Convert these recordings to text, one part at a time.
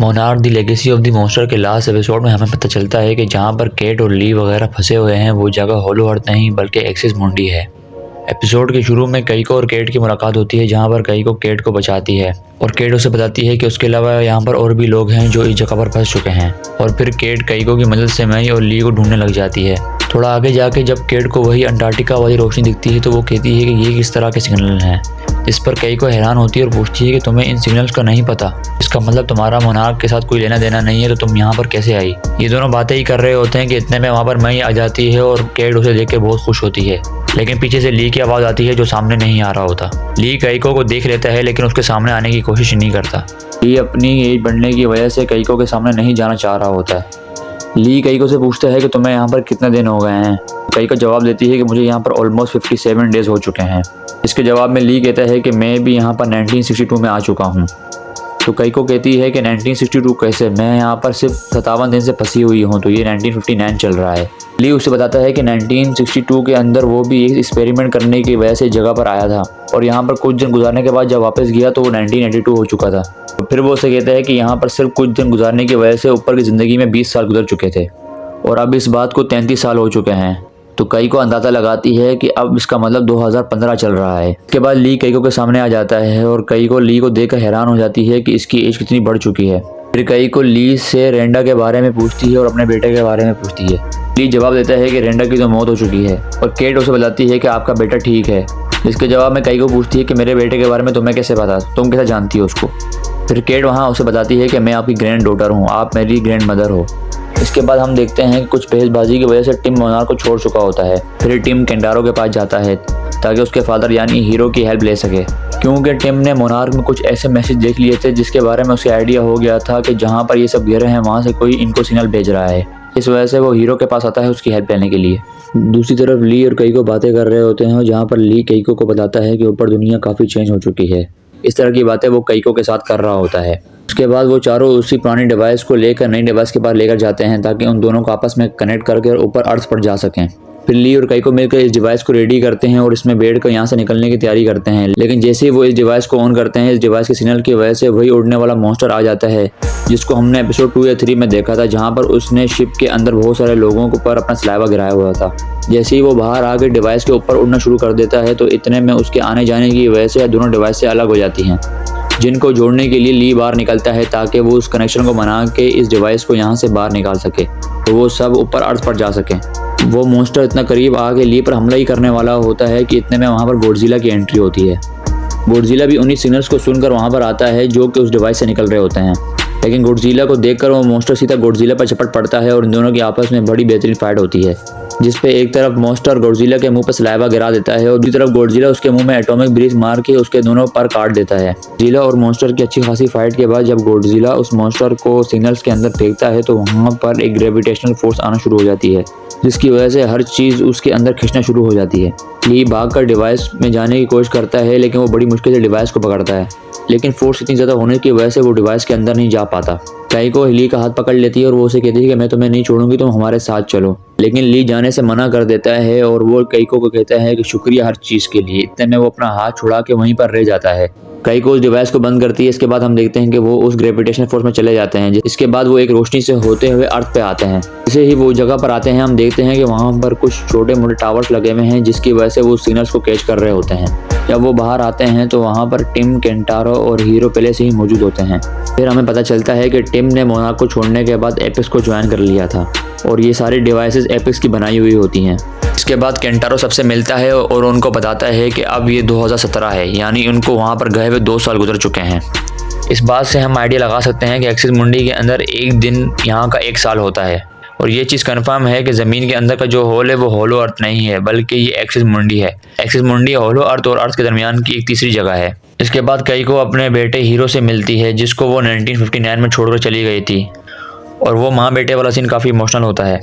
Monarch the legacy of the monster के last episode में हमें पता चलता है कि जहाँ पर केट और ली वगैरह फंसे हुए हैं वो जगह होलो अर्थ नहीं बल्कि एक्सिस मुंडी है। एपिसोड के शुरू में कईको और केट की मुलाकात होती है जहाँ पर कईको केट को बचाती है और केट उसे बताती है कि उसके अलावा यहाँ पर और भी लोग हैं जो इस जगह पर फंस चुके हैं। और फिर केट कईको की मदद से मई और ली को ढूंढने लग जाती है। थोड़ा आगे जाके जब केट को वही अंटार्कटिका वाली रोशनी दिखती है तो वो कहती है कि ये किस तरह के सिग्नल हैं। इस पर कईको हैरान होती है और पूछती है कि तुम्हें इन सिग्नल्स का नहीं पता, इसका मतलब तुम्हारा मोनार्क के साथ कोई लेना देना नहीं है तो तुम यहाँ पर कैसे आई। ये दोनों बातें ही कर रहे होते हैं कि इतने में वहाँ पर मई आ जाती है और केट उसे देख के बहुत खुश होती है। लेकिन पीछे से ली की आवाज़ आती है जो सामने नहीं आ रहा होता। ली कईको को देख लेता है लेकिन उसके सामने आने की कोशिश नहीं करता। ली अपनी एज बढ़ने की वजह से कईको के सामने नहीं जाना चाह रहा होता है। ली कईको से पूछता है कि तुम्हें यहाँ पर कितने दिन हो गए हैं। कईको जवाब देती है कि मुझे यहाँ पर ऑलमोस्ट 57 डेज हो चुके हैं। इसके जवाब में ली कहता है कि मैं भी यहाँ पर 1962 में आ चुका हूँ। तो कईको कहती है कि 1962 कैसे, मैं यहाँ पर सिर्फ 57 दिन से फंसी हुई हूँ, तो ये 1959 चल रहा है। ली उसे बताता है कि 1962 के अंदर वो भी एक एक्सपेरिमेंट करने की वजह से जगह पर आया था और यहाँ पर कुछ दिन गुजारने के बाद जब वापस गया तो वो 1982 हो चुका था। तो फिर वो उसे कहता है कि यहाँ पर सिर्फ कुछ दिन गुजारने की वजह से ऊपर की ज़िंदगी में 20 साल गुजर चुके थे और अब इस बात को 33 साल हो चुके हैं। तो कईको अंदाज़ा लगाती है कि अब इसका मतलब 2015 चल रहा है। इसके बाद ली कईको के सामने आ जाता है और कईको ली को देखकर हैरान हो जाती है कि इसकी एज कितनी बढ़ चुकी है। फिर कईको ली से रेंडा के बारे में पूछती है और अपने बेटे के बारे में पूछती है। ली जवाब देता है कि रेंडा की तो मौत हो चुकी है और केट उसे बताती है कि आपका बेटा ठीक है। इसके जवाब में कईको पूछती है कि मेरे बेटे के बारे में तुम्हें कैसे पता, तुम कैसे जानती हो उसको। फिर केट वहाँ उसे बताती है कि मैं आपकी ग्रैंड डॉटर हूँ, आप मेरी ग्रैंड मदर हो। इसके बाद हम देखते हैं कि कुछ बहसबाजी की वजह से टिम मोनार्क को छोड़ चुका होता है। फिर टिम केंटारो के पास जाता है ताकि उसके फादर यानी हीरो की हेल्प ले सके, क्योंकि टिम ने मोनार्क में कुछ ऐसे मैसेज देख लिए थे जिसके बारे में उसे आइडिया हो गया था कि जहाँ पर ये सब गिर रहे हैं वहाँ से कोई इनको सिग्नल भेज रहा है। इस वजह से वो हीरो के पास आता है उसकी हेल्प लेने के लिए। दूसरी तरफ ली और कईको बातें कर रहे होते हैं जहाँ पर ली कईको को बताता है कि ऊपर दुनिया काफ़ी चेंज हो चुकी है। इस तरह की बातें वो कईको के साथ कर रहा होता है। उसके बाद वो चारों उसी पुरानी डिवाइस को लेकर नई डिवाइस के पास लेकर जाते हैं ताकि उन दोनों को आपस में कनेक्ट करके ऊपर अर्थ पर जा सकें। फिर ली और कईको मिलकर इस डिवाइस को रेडी करते हैं और इसमें बैठ कर यहाँ से निकलने की तैयारी करते हैं। लेकिन जैसे ही वो इस डिवाइस को ऑन करते हैं, इस डिवाइस के सिग्नल की वजह से वही उड़ने वाला मॉन्स्टर आ जाता है जिसको हमने एपिसोड 2 या 3 में देखा था, जहाँ पर उसने शिप के अंदर बहुत सारे लोगों के ऊपर अपना सलाइवा गिराया हुआ था। जैसे ही वो बाहर आकर डिवाइस के ऊपर उड़ना शुरू कर देता है तो इतने में उसके आने जाने की वजह से दोनों डिवाइस से अलग हो जाती हैं, जिनको जोड़ने के लिए ली बाहर निकलता है ताकि वो उस कनेक्शन को बना के इस डिवाइस को यहाँ से बाहर निकाल सके तो वो सब ऊपर अर्थ पर जा सके। वो मॉन्स्टर इतना करीब आके ली पर हमला ही करने वाला होता है कि इतने में वहाँ पर गॉडजिला की एंट्री होती है। गॉडजिला भी उन्हीं सिग्नल्स को सुनकर वहाँ पर आता है जो कि उस डिवाइस से निकल रहे होते हैं। लेकिन गॉडजिला को देखकर वो मॉन्स्टर सीधा गॉडजिला पर झपट पड़ता है और इन दोनों की आपस में बड़ी बेहतरीन फाइट होती है, जिस पे एक तरफ मॉन्स्टर गॉडजिला के मुंह पर सलाइवा गिरा देता है और दूसरी तरफ गॉडजिला उसके मुंह में एटॉमिक ब्रीथ मार के उसके दोनों पर काट देता है। गॉडजिला और मॉन्स्टर की अच्छी खासी फाइट के बाद जब गॉडजिला उस मॉन्स्टर को सिग्नल्स के अंदर फेंकता है तो वहाँ पर एक ग्रेविटेशनल फोर्स आना शुरू हो जाती है, जिसकी वजह से हर चीज़ उसके अंदर खींचना शुरू हो जाती है। ली भागकर डिवाइस में जाने की कोशिश करता है लेकिन वो बड़ी मुश्किल से डिवाइस को पकड़ता है, लेकिन फोर्स इतनी ज़्यादा होने की वजह से वो डिवाइस के अंदर नहीं जा पाता। कईको ली का हाथ पकड़ लेती है और वो उसे कहती है कि मैं तुम्हें नहीं छोड़ूंगी, तुम हमारे साथ चलो। लेकिन ली जाने से मना कर देता है और वो कईको को कहता है कि शुक्रिया हर चीज़ के लिए। इतने में वो अपना हाथ छुड़ा के वहीं पर रह जाता है। कईको उस डिवाइस को बंद करती है। इसके बाद हम देखते हैं कि वो उस ग्रेविटेशनल फोर्स में चले जाते हैं। इसके बाद वो एक रोशनी से होते हुए अर्थ पे आते हैं। जैसे ही वो जगह पर आते हैं हम देखते हैं कि वहाँ पर कुछ छोटे मोटे टावर्स लगे हुए हैं जिसकी वजह से वो सिग्नल्स को कैच कर रहे होते हैं। जब वो बाहर आते हैं तो वहाँ पर टिम, केंटारो और हीरो पहले से ही मौजूद होते हैं। फिर हमें पता चलता है कि टिम ने मोनार्क को छोड़ने के बाद एपेक्स को ज्वाइन कर लिया था और ये सारी डिवाइसेस एपेक्स की बनाई हुई होती हैं। इसके बाद केंटारो सबसे मिलता है और उनको बताता है कि अब ये 2017 है, यानी उनको वहाँ पर गए हुए 2 साल गुजर चुके हैं। इस बात से हम आइडिया लगा सकते हैं कि एक्सिस मुंडी के अंदर एक दिन यहाँ का 1 साल होता है और ये चीज़ कंफर्म है कि ज़मीन के अंदर का जो होल है वो होलो अर्थ नहीं है बल्कि ये एक्सिस मुंडी है। एक्सिस मुंडी होलो अर्थ और अर्थ के दरमियान की एक तीसरी जगह है। इसके बाद कईको अपने बेटे हीरो से मिलती है जिसको वो 1959 में छोड़कर चली गई थी और वो माँ बेटे वाला सीन काफ़ी इमोशनल होता है।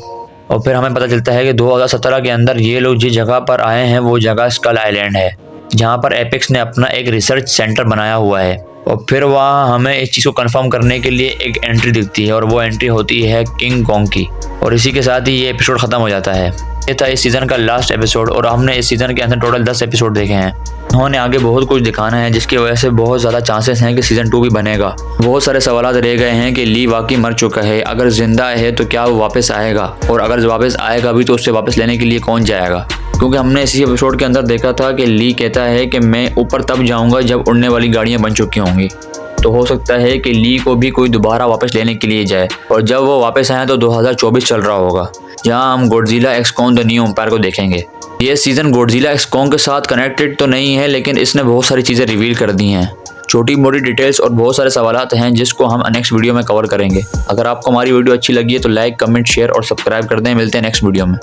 और फिर हमें पता चलता है कि 2017 के अंदर ये लोग जिस जगह पर आए हैं वो जगह स्कल आइलैंड है, जहाँ पर एपेक्स ने अपना एक रिसर्च सेंटर बनाया हुआ है। और फिर वहाँ हमें इस चीज़ को कंफर्म करने के लिए एक एंट्री दिखती है और वो एंट्री होती है किंग कॉन्ग की। और इसी के साथ ही ये एपिसोड ख़त्म हो जाता है। ये था इस सीज़न का लास्ट एपिसोड और हमने इस सीज़न के अंदर टोटल 10 एपिसोड देखे हैं। उन्होंने आगे बहुत कुछ दिखाना है जिसकी वजह से बहुत ज़्यादा चांसेस हैं कि सीज़न 2 भी बनेगा। बहुत सारे सवाल रह गए हैं कि ली वाकई मर चुका है, अगर जिंदा है तो क्या वो वापस आएगा, और अगर वापस आएगा भी तो उससे वापस लेने के लिए कौन जाएगा। क्योंकि हमने इसी एपिसोड के अंदर देखा था कि ली कहता है कि मैं ऊपर तब जाऊंगा जब उड़ने वाली गाड़ियाँ बन चुकी होंगी। तो हो सकता है कि ली को भी कोई दोबारा वापस लेने के लिए जाए, और जब वो वापस आए तो 2024 चल रहा होगा, जहां हम Godzilla x Kong the New Empire को देखेंगे। ये सीज़न गॉडजिला एक्स कॉन्ग के साथ कनेक्टेड तो नहीं है, लेकिन इसने बहुत सारी चीज़ें रिवील कर दी हैं, छोटी मोटी डिटेल्स और बहुत सारे सवालात हैं जिसको हम नेक्स्ट वीडियो में कवर करेंगे। अगर आपको हमारी वीडियो अच्छी लगी है तो लाइक, कमेंट, शेयर और सब्सक्राइब कर दें। मिलते हैं नेक्स्ट वीडियो में।